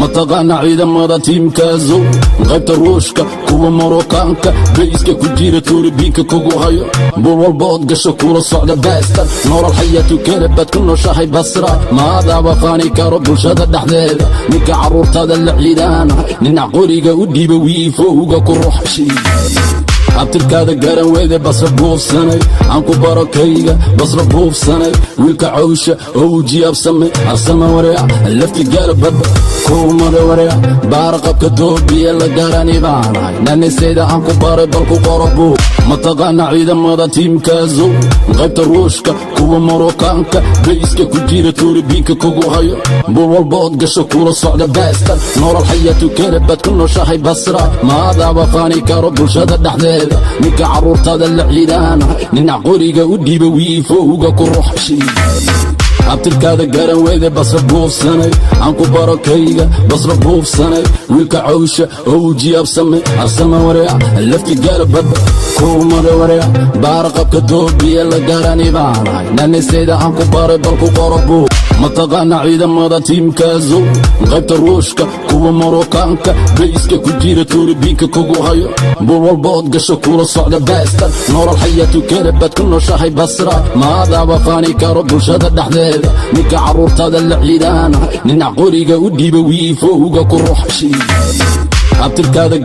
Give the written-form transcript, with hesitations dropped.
mataqaana ciidamada tiimkaasow qaybta ruushka kuwa marookaanka bayska ku jira tuuribiinka kugu hayo bur walbood gasho kula socda baastar nolol xayaatu kale baad ku nooshahay basra maadaaba faani karo bulshada dhexdeeda ninka carruurtaada la ciidaana ninac qoriga u dhiiba wiifowga ku ruuxshi abtirkaada garan weyde basra buufsanay aan ku barakayga basra buufsanay wiilka cawsha owji absame wareec lafti gaala badba kuumada wareec baaraqabka doobiye la garani baanahay nanisayda aan ku baray balku qorobu mataqaana ciidamada tiimkaasow qaybta ruushka kuwa marookaanka bayska ku jira tuuribiinka kugu hayo bur walbood gasho kula socda baastar nolol xayaatu kale baad ku nooshahay basra maadaaba faani karo bulshada dhexdeeda ninka carruurtaada la ciidaana ninac qoriga u dhiiba wiifowga ku ruuxshi abtirkaada garan weyde basra buufsanay aan ku barakayga basra buufsanay wiilka cawsha owji absame wareec lafti gaala badba kuumada wareec baaraqabka doobiye la garani baanahay nanisayda aan ku baray balku qorobu mataqaana ciidamada tiimkaasow qaybta ruushka kuwa marookaanka bayska ku jira tuuribiinka kugu hayo bur walbood gasho kula socda baastar nolol xayaatu kale baad ku nooshahay basra maadaaba faani karo bulshada dhexdeeda ninka carruurtaada la ciidaana ninac qoriga u dhiiba wiifowga ku ruuxshi abtirkaada